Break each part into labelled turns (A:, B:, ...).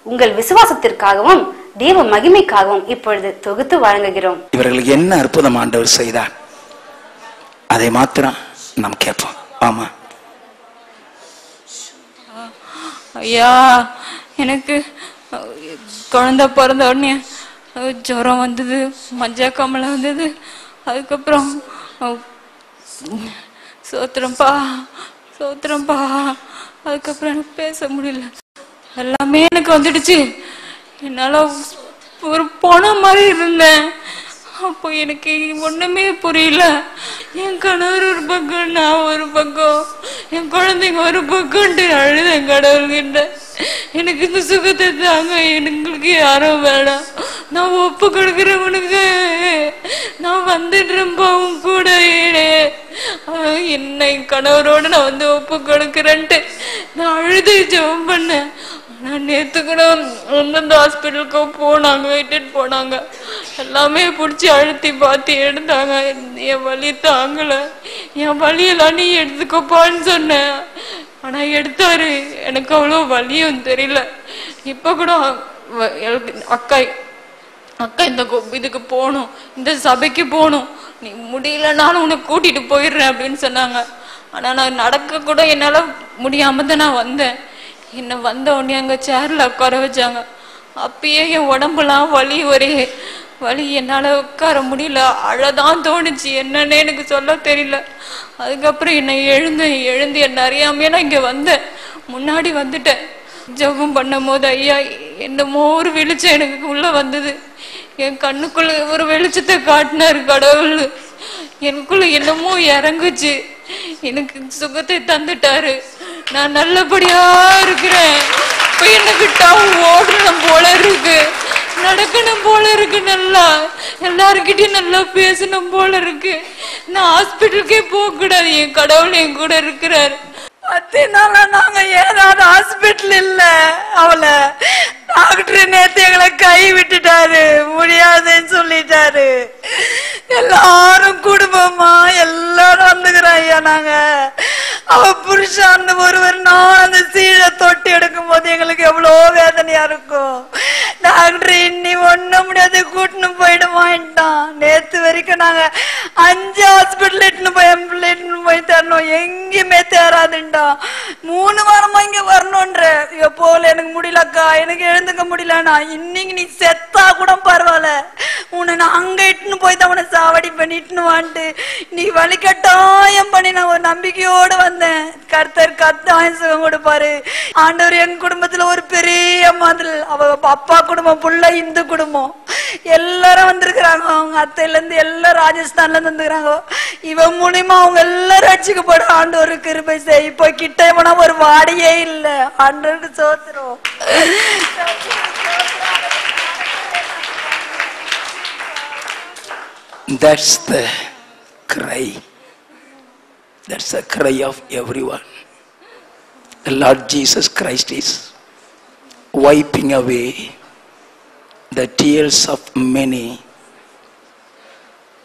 A: உங்கள் விசுவாசத்திற்காகவும் தேவ மகிமைக்காகவும் இப்பொழுது தொகுத்து வழங்குகிறோம்.
B: இவர்களுக்கு என்ன அற்புதம் ஆண்டவர் செய்தார், அதை மாத்திரம் நாம் கேட்போம். ஆமா
C: ஐயா, எனக்கு குழந்தை பிறந்த உடனே ஜுரம் வந்தது, மஞ்சக்காமலை வந்தது. அதுக்கப்புறம் சோத்திரம்பா சோத்திரம்பா, அதுக்கப்புறம் எனக்கு பேச முடியல. எல்லாமே எனக்கு வந்துடுச்சு. என்னால ஒரு பணம் மாதிரி இருந்தேன். அப்போ எனக்கு ஒண்ணுமே புரியல. என் கணவர் ஒரு பக்கம், நான் ஒரு பக்கம், என் குழந்தைங்க ஒரு பக்கம்ட்டு அழுதேன் கடவுள்கிட்ட. எனக்கு இந்த சுகத்தை தாங்க, எங்களுக்கு யாரும் வேணாம், நான் ஒப்பு கொடுக்குறவனுக்கு நான் வந்துடுறேன்பா உன் கூட, என்னை கணவரோட நான் வந்து ஒப்பு கொடுக்குறேன்ட்டு நான் அழுது ஜெபம் பண்ணேன். நான் நேற்று கூட அந்தந்த ஹாஸ்பிட்டலுக்கு போனாங்க, வெயிட்டு போனாங்க, எல்லாமே பிடிச்சி அழுத்தி பார்த்து எடுத்தாங்க. என் வலி தாங்கல, என் வலியெல்லாம் நீ எடுத்துக்கோப்பான்னு சொன்னேன். ஆனா எடுத்தாரு, எனக்கு அவ்வளோ வலியும் தெரியல. இப்ப கூட அக்கா இந்த இதுக்கு போகணும், இந்த சபைக்கு போகணும், நீ முடியலனாலும் உன்னை கூட்டிட்டு போயிடுறேன் அப்படின்னு சொன்னாங்க. ஆனா நான் நடக்க கூட என்னால முடியாம தான் நான் வந்தேன். என்ன வந்த உடனே அங்க சேர்ல உட்கார வச்சாங்க. அப்பயே என் உடம்புலாம் வலி, ஒரே வலி, என்னால உட்கார முடியல. அழதான் தோணுச்சு, என்னன்னு எனக்கு சொல்ல தெரியல. அதுக்கப்புறம் என்னை எழுந்து என்ன அறியாமையே நான் இங்க வந்தேன். முன்னாடி வந்துட்டேன். ஜெபம் பண்ணும் போது ஐயா என்னமோ ஒரு வெளிச்சம் எனக்கு உள்ள வந்தது. என் கண்ணுக்குள்ள ஒரு வெளிச்சத்தை காட்டினாரு கடவுள். எனக்குள்ள என்னமோ இறங்குச்சு, எனக்கு சுகத்தை தந்துட்டாரு. நான் நல்லபடியா இருக்கிறேன். இப்ப எனக்கு டவுன் ஓடணும் போல இருக்கு, நடக்கணும் போல இருக்கு, நல்லா எல்லாருக்கிட்டையும் நல்லா பேசணும் போல இருக்கு. நான் ஹாஸ்பிட்டலுக்கே போக கூடாது, என் கடவுள் என் கூட இருக்கிறாரு. 10 நாளா நாங்க ஏதாவது ஹாஸ்பிட்டல் இல்ல. அவளை டாக்டர் நேத்து எங்களை கை விட்டுட்டாரு, முடியாதுன்னு சொல்லிட்டாரு. எல்லாரும் குடும்பமா எல்லாரும் வந்துக்கிறோம் ஐயா. நாங்க அவ புருஷன் அந்த ஒருவர் நான் அந்த சீழை தொட்டி எடுக்கும் போது எங்களுக்கு எவ்வளவு வேதனையா இருக்கும். டாக்டர் இன்னி ஒண்ணும் முடியாது, கூட்டுன்னு போயிடுவான்ட்டான். நேத்து வரைக்கும் நாங்க 5 ஹாஸ்பிட்டல் இட்டுன்னு போய் தரணும், எங்கேயுமே தேராதுண்டா. 3 வாரமா இங்க வரணும்ன்ற. போல எனக்கு முடியலக்கா, எனக்கு எழுந்துக்க முடியலண்ணா. இன்னைக்கு நீ செத்தா கூட பரவாயில்ல, உன்னை நான் அங்க இட்டுன்னு போய் தான் உன்னை சாவடி பண்ணிட்டுன்னு வான்ட்டு நீ வலிக்கட்டாயம் பண்ணி நான் ஒரு நம்பிக்கையோடு வந்தேன். கர்த்தர் கத்தாயம் சுகம் கொடுப்பாரு. ஆண்டவர் என் குடும்பத்துல ஒரு பெரிய மாதிரி, அவ அப்பா குடும்பம் ஃபுல்லா இந்து குடும்பம், எல்லாரும் வந்திருக்கிறாங்க. அவங்க அத்தையில இருந்து எல்லாம் ராஜஸ்தான்ல இருந்து வந்துக்கிறாங்க. இவன் மூலியமா அவங்க எல்லாரும் ரட்சிக்கப்பட ஆண்டவர் கிருபை செய். இப்போ கிட்ட போனா ஒரு வாடியே இல்ல. ஆண்டவருக்கு சோத்திரம்.
B: That's the cry. That's the cry of everyone. The Lord Jesus Christ is wiping away the tears of many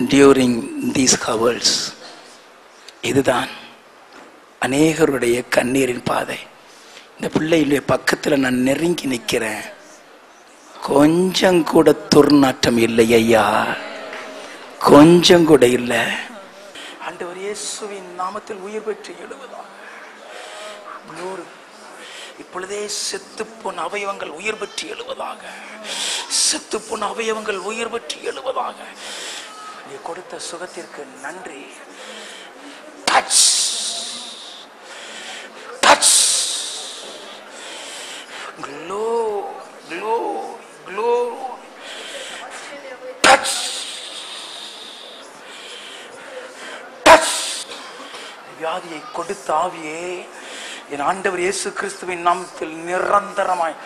B: during these hours. இதுதான் அநேகருடைய கண்ணீரின் பாதை. இந்த பிள்ளைகளுடைய பக்கத்தில் நான் நெருங்கி நிற்கிறேன். கொஞ்சம் கூட துர்நாற்றம் இல்லை ஐயா, கொஞ்சம் கூட இல்லை. ஆண்டவர் இயேசுவின் நாமத்தில் உயிர் பெற்று எழுவதாக. இப்பொழுதே செத்துப்போன அவயவங்கள் உயிர் பெற்று எழுவதாக. செத்துப்போன அவயவங்கள் உயிர் பெற்று எழுவதாக. நீ கொடுத்த சுகத்திற்கு நன்றி. Touch touch close close close touch touch. வியாதியை கொடுத்த ஆவியே, என் ஆண்டவர் இயேசு கிறிஸ்துவின் நாமத்தில் நிரந்தரமாய்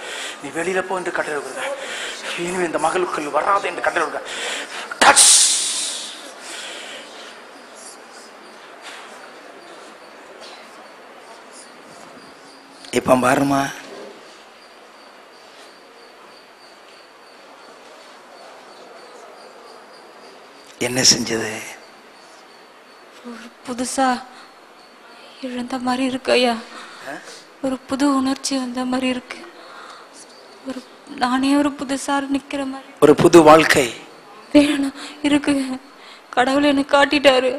B: நீ வெளியில போ என்று கட்டளை. இனிமே இந்த மகளுக்குள் வராது என்று கட்டளை. டச். இப்ப பாருமா, என்ன செஞ்சது?
C: புதுசா இழந்த மாதிரி இருக்கு ஐயா, ஒரு புது உணர்ச்சி வந்த மாதிரி இருக்கு. நானே ஒரு புதுசா நிக்கிற மாதிரி
B: ஒரு புது வாழ்க்கை
C: வேணும் இருக்கு. கடவுள் எனக்கு காட்டிட்டாரு.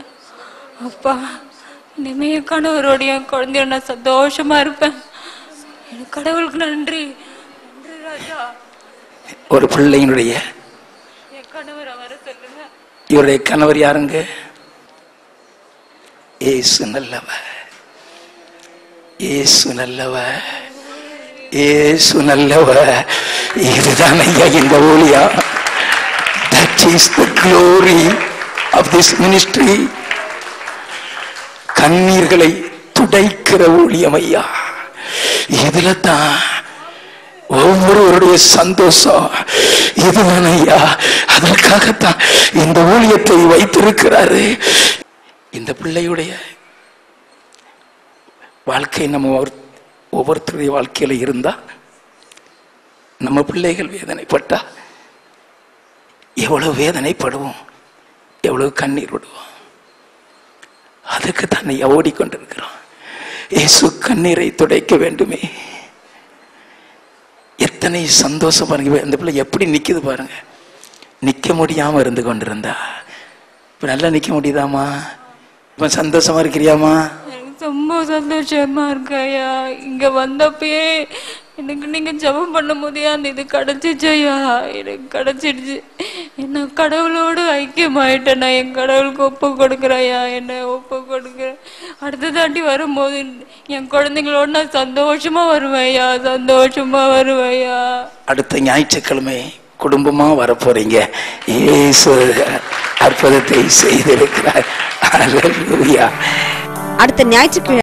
C: அப்பா, இனிமே என் கணவரோடைய குழந்தைய நான் சந்தோஷமா இருப்பேன். எனக்கு கடவுளுக்கு நன்றி. நன்றி ராஜா.
B: ஒரு பிள்ளையினுடைய
C: என் கணவரை வர சொல்லுங்க.
B: இவருடைய கணவர் யாருங்க? இயேசு நல்லவர், இயேசு நல்லவர், இயேசு நல்லவர். இதுதான் ஐயா எங்க ஊழியா. That is the glory of this ministry. கண்ணீர்களை துடைக்கிற ஊழியம் ஐயா. இதுல தான் ஒவ்வொருவருடைய சந்தோஷம். இதுதான் ஐயா. அதற்காகத்தான் இந்த ஊழியத்தை வைத்திருக்கிறாரு. இந்த பிள்ளையுடைய வாழ்க்கை நம்ம ஒவ்வொருத்தருடைய வாழ்க்கையில இருந்தா, நம்ம பிள்ளைகள் வேதனைப்பட்டா எவ்வளவு வேதனைப்படுவோம், எவ்வளவு கண்ணீர் விடுவோம். அதுக்கு தன்னை ஓடிக்கொண்டிருக்கிறோம். இயேசு கண்ணீரை துடைக்க வேண்டுமே. எத்தனை சந்தோஷம் பாருங்க. அந்த பிள்ளை எப்படி நிக்குது பாருங்க. நிக்க முடியாம இருந்து கொண்டிருந்தா இப்ப நல்லா நிக்க முடியுதாமா? இப்ப சந்தோஷமா இருக்கிறியாமா?
C: ரொம்ப சந்தோஷமா இருக்கையா. இங்க வந்தப்பயே எனக்கு நீங்க ஜெபம் பண்ணும் போதே அந்த இது கிடைச்சிச்சையா. எனக்கு கிடைச்சிடுச்சு. என்ன கடவுளோடு ஐக்கியமாயிட்டேன். நான் என் கடவுளுக்கு ஒப்பு கொடுக்குறையா. என்ன ஒப்பு கொடுக்குறேன். அடுத்த தாண்டி வரும்போது என் குழந்தைங்களோட நான் சந்தோஷமா வருவேயா, சந்தோஷமா வருவேயா.
B: அடுத்த ஞாயிற்றுக்கிழமை குடும்பமா வர போறீங்க. இயேசு அற்புதத்தை செய்திருக்கிறார். அல்லேலூயா.
D: அடுத்த ஞாயிற்றுக்கிழமை